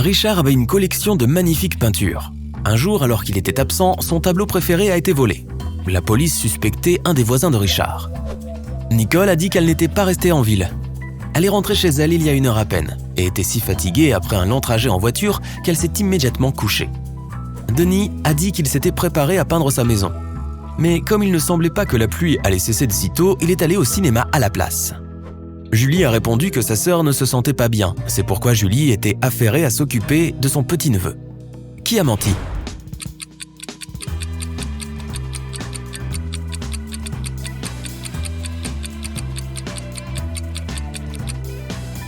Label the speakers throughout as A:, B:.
A: Richard avait une collection de magnifiques peintures. Un jour, alors qu'il était absent, son tableau préféré a été volé. La police suspectait un des voisins de Richard. Nicole a dit qu'elle n'était pas restée en ville. Elle est rentrée chez elle il y a 1 heure à peine et était si fatiguée après un long trajet en voiture qu'elle s'est immédiatement couchée. Denis a dit qu'il s'était préparé à peindre sa maison. Mais comme il ne semblait pas que la pluie allait cesser de sitôt, il est allé au cinéma à la place. Julie a répondu que sa sœur ne se sentait pas bien. C'est pourquoi Julie était affairée à s'occuper de son petit-neveu. Qui a menti ?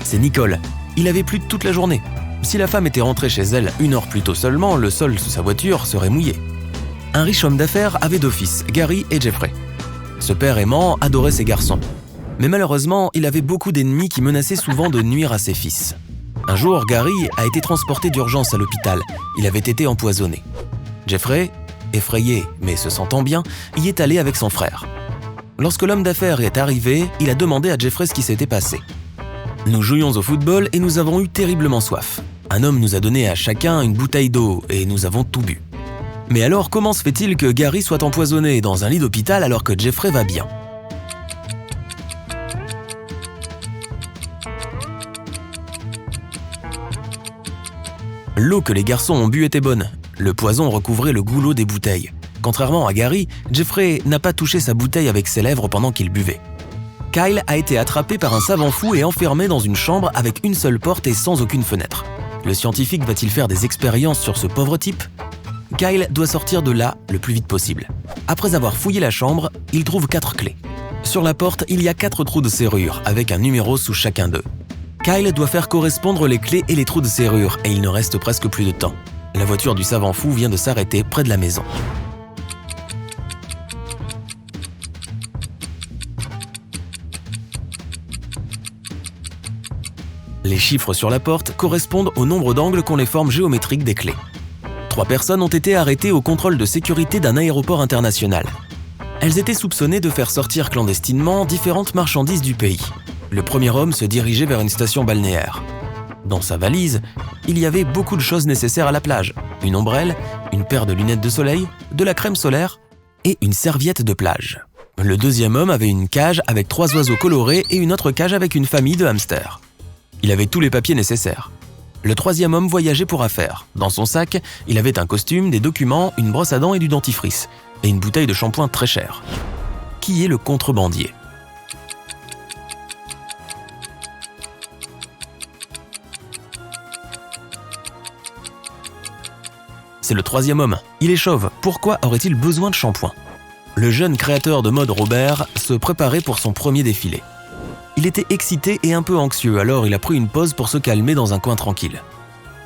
A: C'est Nicole. Il avait plu toute la journée. Si la femme était rentrée chez elle 1 heure plus tôt seulement, le sol sous sa voiture serait mouillé. Un riche homme d'affaires avait 2 fils, Gary et Jeffrey. Ce père aimant adorait ses garçons. Mais malheureusement, il avait beaucoup d'ennemis qui menaçaient souvent de nuire à ses fils. Un jour, Gary a été transporté d'urgence à l'hôpital. Il avait été empoisonné. Jeffrey, effrayé mais se sentant bien, y est allé avec son frère. Lorsque l'homme d'affaires est arrivé, il a demandé à Jeffrey ce qui s'était passé. Nous jouions au football et nous avons eu terriblement soif. Un homme nous a donné à chacun une bouteille d'eau et nous avons tout bu. Mais alors, comment se fait-il que Gary soit empoisonné dans un lit d'hôpital alors que Jeffrey va bien ? L'eau que les garçons ont bu était bonne. Le poison recouvrait le goulot des bouteilles. Contrairement à Gary, Jeffrey n'a pas touché sa bouteille avec ses lèvres pendant qu'il buvait. Kyle a été attrapé par un savant fou et enfermé dans une chambre avec une seule porte et sans aucune fenêtre. Le scientifique va-t-il faire des expériences sur ce pauvre type ? Kyle doit sortir de là le plus vite possible. Après avoir fouillé la chambre, il trouve 4 clés. Sur la porte, il y a 4 trous de serrure avec un numéro sous chacun d'eux. Kyle doit faire correspondre les clés et les trous de serrure et il ne reste presque plus de temps. La voiture du savant fou vient de s'arrêter près de la maison. Les chiffres sur la porte correspondent au nombre d'angles qu'ont les formes géométriques des clés. 3 personnes ont été arrêtées au contrôle de sécurité d'un aéroport international. Elles étaient soupçonnées de faire sortir clandestinement différentes marchandises du pays. Le premier homme se dirigeait vers une station balnéaire. Dans sa valise, il y avait beaucoup de choses nécessaires à la plage. Une ombrelle, une paire de lunettes de soleil, de la crème solaire et une serviette de plage. Le deuxième homme avait une cage avec 3 oiseaux colorés et une autre cage avec une famille de hamsters. Il avait tous les papiers nécessaires. Le troisième homme voyageait pour affaires. Dans son sac, il avait un costume, des documents, une brosse à dents et du dentifrice. Et une bouteille de shampoing très chère. Qui est le contrebandier ? C'est le troisième homme. Il est chauve. Pourquoi aurait-il besoin de shampoing ? Le jeune créateur de mode Robert se préparait pour son premier défilé. Il était excité et un peu anxieux, alors il a pris une pause pour se calmer dans un coin tranquille.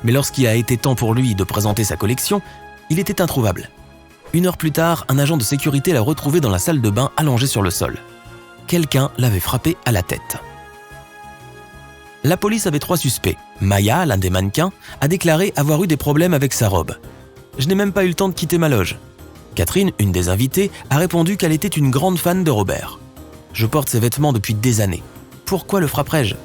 A: Mais lorsqu'il a été temps pour lui de présenter sa collection, il était introuvable. 1 heure plus tard, un agent de sécurité l'a retrouvé dans la salle de bain allongé sur le sol. Quelqu'un l'avait frappé à la tête. La police avait 3 suspects. Maya, l'un des mannequins, a déclaré avoir eu des problèmes avec sa robe. « Je n'ai même pas eu le temps de quitter ma loge. » Catherine, une des invitées, a répondu qu'elle était une grande fan de Robert. « Je porte ses vêtements depuis des années. Pourquoi le frapperais-je »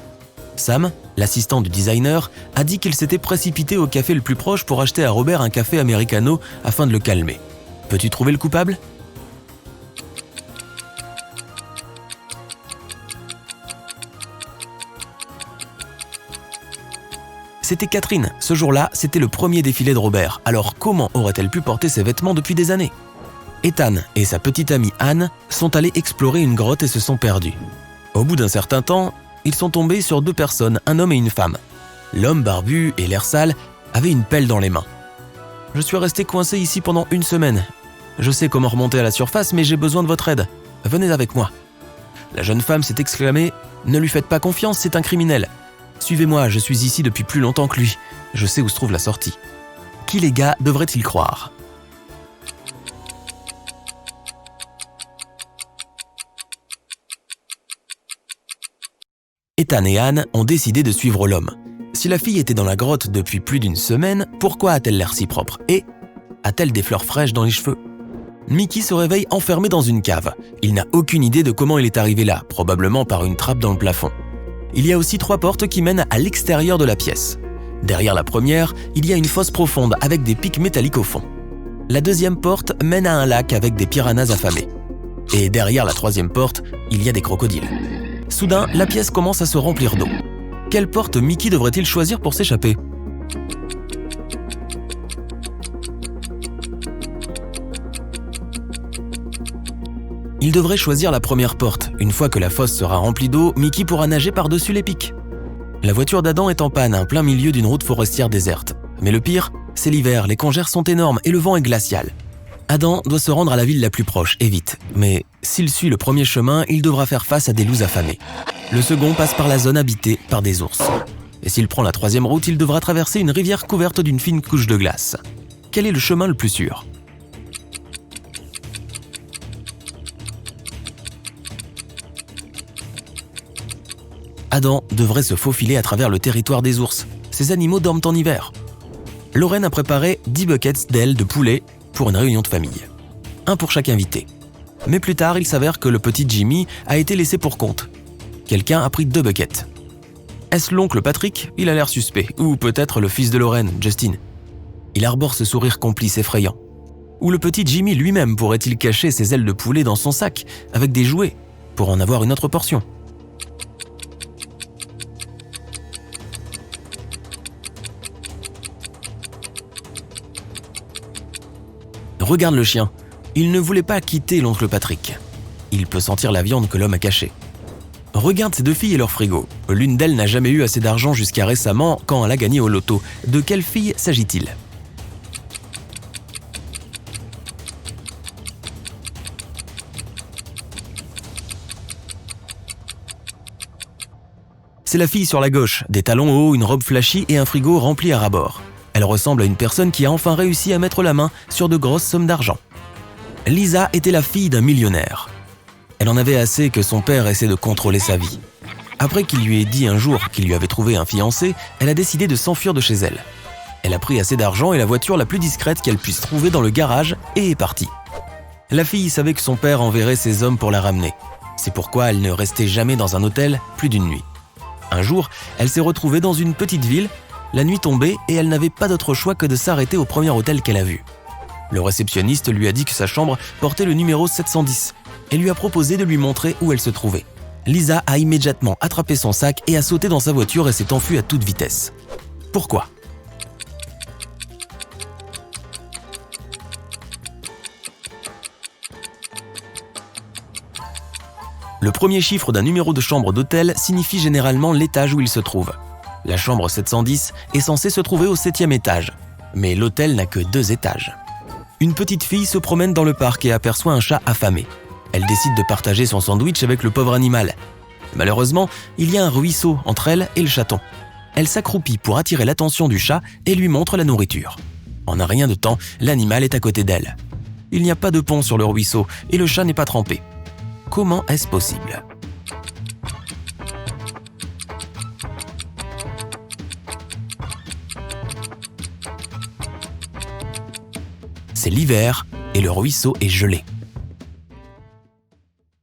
A: Sam, l'assistant du designer, a dit qu'il s'était précipité au café le plus proche pour acheter à Robert un café americano afin de le calmer. Peux-tu trouver le coupable ? C'était Catherine. Ce jour-là, c'était le premier défilé de Robert. Alors comment aurait-elle pu porter ses vêtements depuis des années ? Ethan et sa petite amie Anne sont allés explorer une grotte et se sont perdus. Au bout d'un certain temps, ils sont tombés sur 2 personnes, un homme et une femme. L'homme barbu et l'air sale avait une pelle dans les mains. « Je suis resté coincé ici pendant 1 semaine. Je sais comment remonter à la surface, mais j'ai besoin de votre aide. Venez avec moi. » La jeune femme s'est exclamée « Ne lui faites pas confiance, c'est un criminel. Suivez-moi, je suis ici depuis plus longtemps que lui. Je sais où se trouve la sortie. » Qui les gars devraient-ils croire ? Ethan et Anne ont décidé de suivre l'homme. Si la fille était dans la grotte depuis plus d'1 semaine, pourquoi a-t-elle l'air si propre ? Et a-t-elle des fleurs fraîches dans les cheveux ? Mickey se réveille enfermé dans une cave. Il n'a aucune idée de comment il est arrivé là, probablement par une trappe dans le plafond. Il y a aussi 3 portes qui mènent à l'extérieur de la pièce. Derrière la première, il y a une fosse profonde avec des pics métalliques au fond. La deuxième porte mène à un lac avec des piranhas affamés. Et derrière la troisième porte, il y a des crocodiles. Soudain, la pièce commence à se remplir d'eau. Quelle porte Mickey devrait-il choisir pour s'échapper ? Il devrait choisir la première porte. Une fois que la fosse sera remplie d'eau, Mickey pourra nager par-dessus les pics. La voiture d'Adam est en panne en plein milieu d'une route forestière déserte. Mais le pire, c'est l'hiver, les congères sont énormes et le vent est glacial. Adam doit se rendre à la ville la plus proche, et vite. Mais s'il suit le premier chemin, il devra faire face à des loups affamés. Le second passe par la zone habitée par des ours. Et s'il prend la troisième route, il devra traverser une rivière couverte d'une fine couche de glace. Quel est le chemin le plus sûr ? Adam devrait se faufiler à travers le territoire des ours. Ces animaux dorment en hiver. Lorraine a préparé 10 buckets d'ailes de poulet pour une réunion de famille. Un pour chaque invité. Mais plus tard, il s'avère que le petit Jimmy a été laissé pour compte. Quelqu'un a pris 2 buckets. Est-ce l'oncle Patrick ? Il a l'air suspect. Ou peut-être le fils de Lorraine, Justin. Il arbore ce sourire complice effrayant. Ou le petit Jimmy lui-même pourrait-il cacher ses ailes de poulet dans son sac avec des jouets pour en avoir une autre portion ? Regarde le chien. Il ne voulait pas quitter l'oncle Patrick. Il peut sentir la viande que l'homme a cachée. Regarde ces 2 filles et leur frigo. L'une d'elles n'a jamais eu assez d'argent jusqu'à récemment quand elle a gagné au loto. De quelle fille s'agit-il ? C'est la fille sur la gauche, des talons hauts, une robe flashy et un frigo rempli à ras-bord. Elle ressemble à une personne qui a enfin réussi à mettre la main sur de grosses sommes d'argent. Lisa était la fille d'un millionnaire. Elle en avait assez que son père essaie de contrôler sa vie. Après qu'il lui ait dit un jour qu'il lui avait trouvé un fiancé, elle a décidé de s'enfuir de chez elle. Elle a pris assez d'argent et la voiture la plus discrète qu'elle puisse trouver dans le garage et est partie. La fille savait que son père enverrait ses hommes pour la ramener. C'est pourquoi elle ne restait jamais dans un hôtel plus d'une nuit. Un jour, elle s'est retrouvée dans une petite ville. La nuit tombait et elle n'avait pas d'autre choix que de s'arrêter au premier hôtel qu'elle a vu. Le réceptionniste lui a dit que sa chambre portait le numéro 710 et lui a proposé de lui montrer où elle se trouvait. Lisa a immédiatement attrapé son sac et a sauté dans sa voiture et s'est enfuie à toute vitesse. Pourquoi ? Le premier chiffre d'un numéro de chambre d'hôtel signifie généralement l'étage où il se trouve. La chambre 710 est censée se trouver au 7e étage, mais l'hôtel n'a que 2 étages. Une petite fille se promène dans le parc et aperçoit un chat affamé. Elle décide de partager son sandwich avec le pauvre animal. Malheureusement, il y a un ruisseau entre elle et le chaton. Elle s'accroupit pour attirer l'attention du chat et lui montre la nourriture. En un rien de temps, l'animal est à côté d'elle. Il n'y a pas de pont sur le ruisseau et le chat n'est pas trempé. Comment est-ce possible ? C'est l'hiver et le ruisseau est gelé.